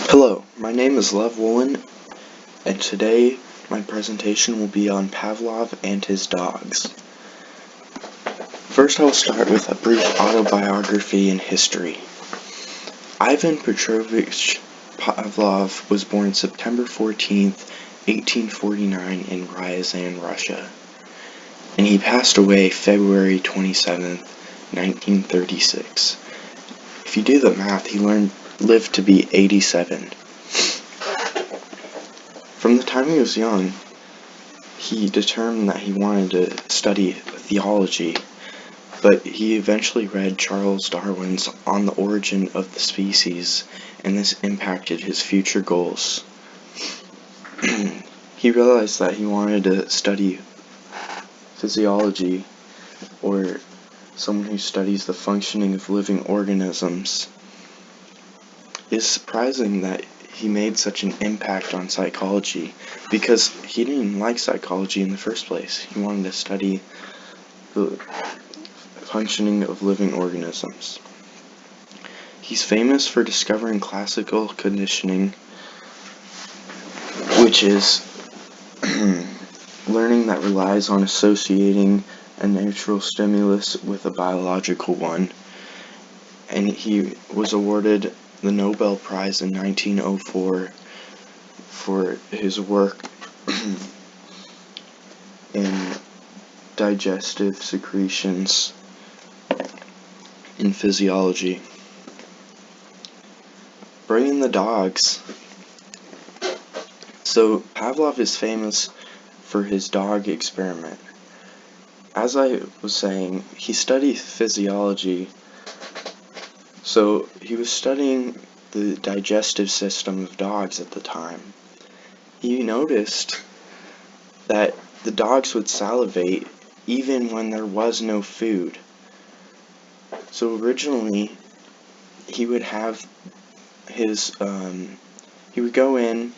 Hello, my name is Lev Woolen, and today my presentation will be on Pavlov and his dogs. First, I will start with a brief autobiography and history. Ivan Petrovich Pavlov was born September 14th, 1849 in Ryazan, Russia, and he passed away February 27th, 1936. If you do the math, he lived to be 87. From the time he was young, he determined that he wanted to study theology, but he eventually read Charles Darwin's On the Origin of the Species, and this impacted his future goals. He realized that he wanted to study physiology, or someone who studies the functioning of living organisms. It's surprising that he made such an impact on psychology, because he didn't like psychology in the first place. He wanted to study the functioning of living organisms. He's famous for discovering classical conditioning, which is learning that relies on associating a natural stimulus with a biological one, and he was awarded the Nobel Prize in 1904 for his work in digestive secretions in physiology. Bringing the dogs. So Pavlov is famous for his dog experiment. As I was saying, he studied physiology, so he was studying the digestive system of dogs at the time. He noticed that the dogs would salivate even when there was no food. So originally, he would have he would go in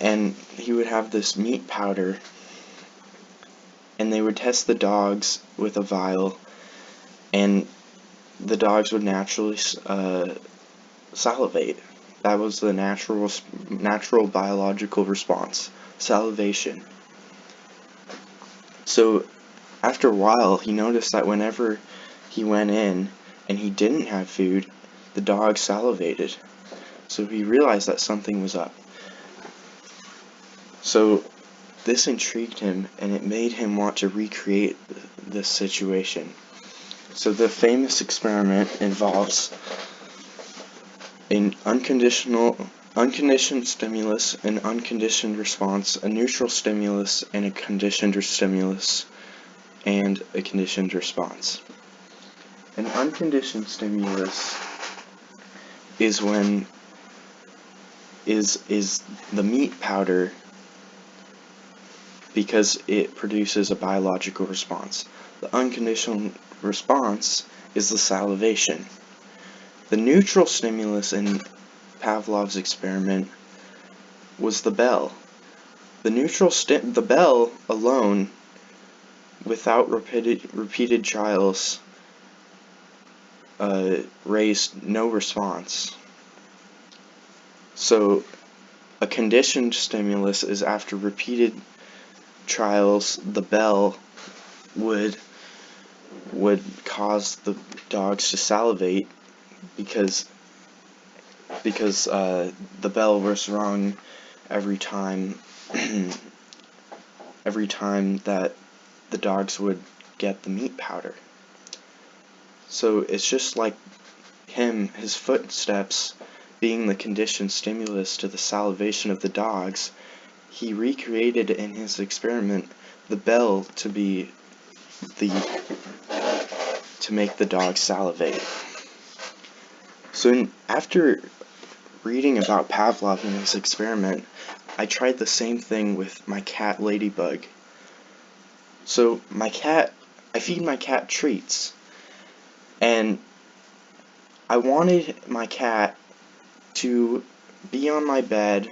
and he would have this meat powder, and they would test the dogs with a vial, and the dogs would naturally salivate. That was the natural biological response, salivation. So after a while, he noticed that whenever he went in and he didn't have food, the dogs salivated. So he realized that something was up. So this intrigued him, and it made him want to recreate this situation. So the famous experiment involves an unconditioned stimulus, an unconditioned response, a neutral stimulus, and a conditioned stimulus, and a conditioned response. An unconditioned stimulus is when is the meat powder, because it produces a biological response. The unconditional response is the salivation. The neutral stimulus in Pavlov's experiment was the bell. The bell alone, without repeated trials, raised no response. So a conditioned stimulus is after repeated trials, the bell would cause the dogs to salivate, because the bell was rung every time that the dogs would get the meat powder. So it's just like his footsteps being the conditioned stimulus to the salivation of the dogs. He recreated in his experiment the bell to make the dogs salivate. So after reading about Pavlov and his experiment, I tried the same thing with my cat Ladybug. So I feed my cat treats, and I wanted my cat to be on my bed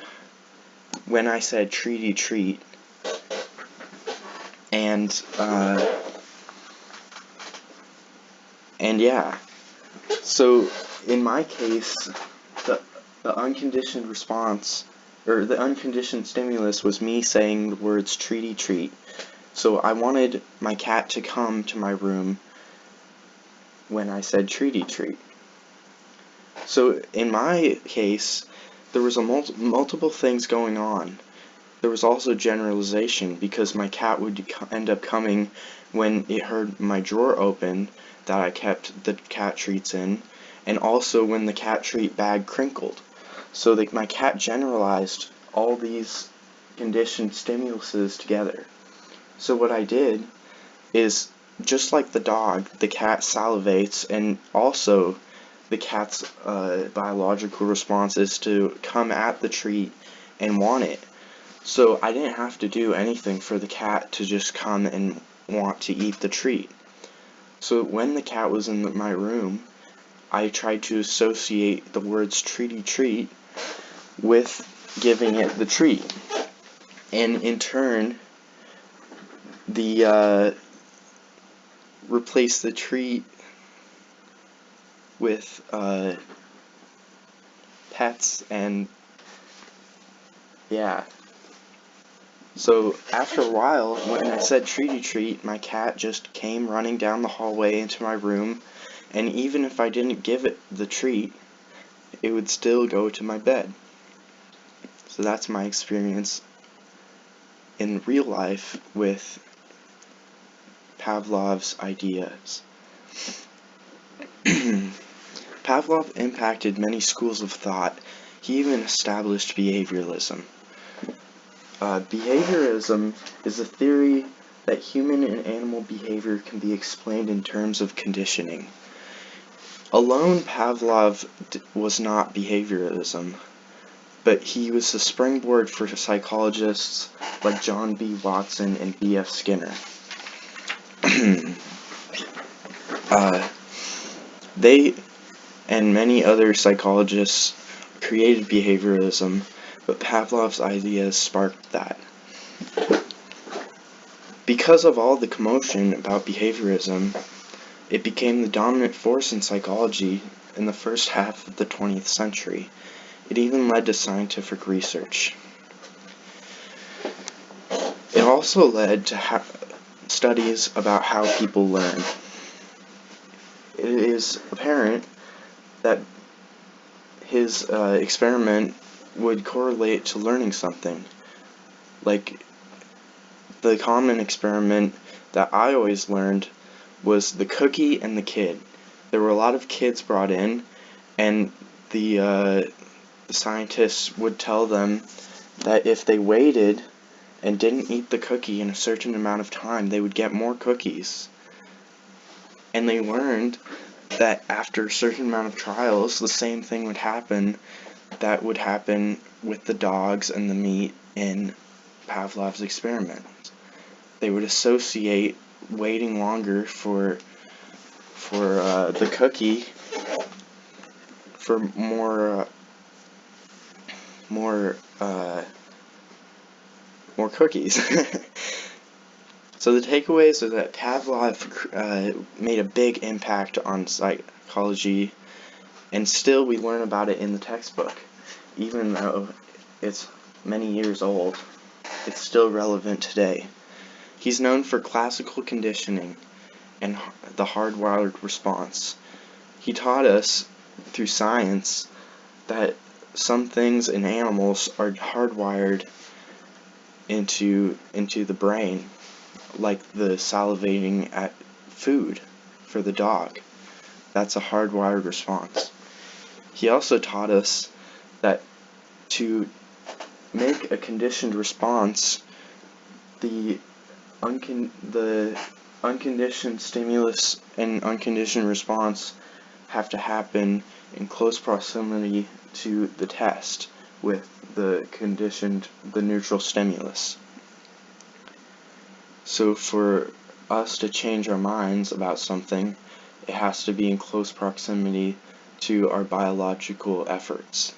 when I said treaty treat, and yeah. So in my case, the unconditioned response, or the unconditioned stimulus, was me saying the words treaty treat. So I wanted my cat to come to my room when I said treaty treat. So in my case, there was multiple things going on. There was also generalization, because my cat would end up coming when it heard my drawer open that I kept the cat treats in, and also when the cat treat bag crinkled. So my cat generalized all these conditioned stimuluses together. So what I did is, just like the dog, the cat salivates, and also the cat's biological response is to come at the treat and want it. So I didn't have to do anything for the cat to just come and want to eat the treat. So when the cat was in my room, I tried to associate the words treaty treat with giving it the treat. And in turn, replace the treat with pets, and yeah. So after a while, when I said treaty treat, my cat just came running down the hallway into my room, and even if I didn't give it the treat, it would still go to my bed. So that's my experience in real life with Pavlov's ideas. Pavlov impacted many schools of thought. He even established behavioralism. Behaviorism is a theory that human and animal behavior can be explained in terms of conditioning. Alone, Pavlov was not behavioralism, but he was the springboard for psychologists like John B. Watson and B.F. Skinner. They and many other psychologists created behavioralism, but Pavlov's ideas sparked that. Because of all the commotion about behaviorism, it became the dominant force in psychology in the first half of the 20th century. It even led to scientific research. It also led to studies about how people learn. It is apparent that his experiment would correlate to learning something. Like, the common experiment that I always learned was the cookie and the kid. There were a lot of kids brought in, and the scientists would tell them that if they waited and didn't eat the cookie in a certain amount of time, they would get more cookies. And they learned that after a certain amount of trials, the same thing would happen that would happen with the dogs and the meat in Pavlov's experiment. They would associate waiting longer for the cookie for more cookies. So the takeaways are that Pavlov made a big impact on psychology, and still we learn about it in the textbook. Even though it's many years old, it's still relevant today. He's known for classical conditioning and the hardwired response. He taught us through science that some things in animals are hardwired into the brain, like the salivating at food for the dog. That's a hardwired response. He also taught us that to make a conditioned response, the unconditioned stimulus and unconditioned response have to happen in close proximity to the test with the neutral stimulus. So for us to change our minds about something, it has to be in close proximity to our biological efforts.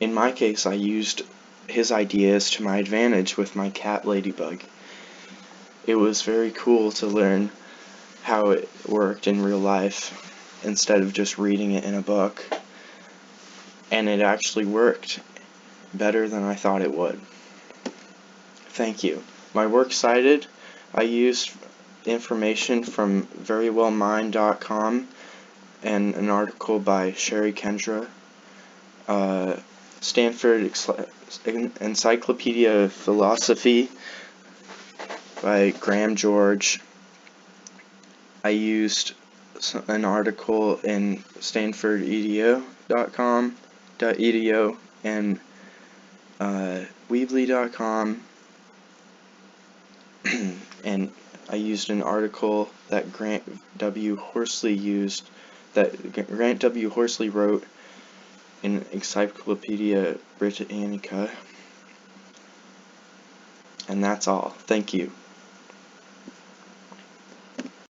In my case, I used his ideas to my advantage with my cat Ladybug. It was very cool to learn how it worked in real life instead of just reading it in a book. and it actually worked better than I thought it would. Thank you. My works cited, I used information from verywellmind.com and an article by Sherry Kendra, Stanford Encyclopedia of Philosophy by Graham George. I used an article in stanfordedu.com.edu and Weebly.com, and I used an article that Grant W. Horsley wrote in Encyclopedia Britannica, and that's all. Thank you.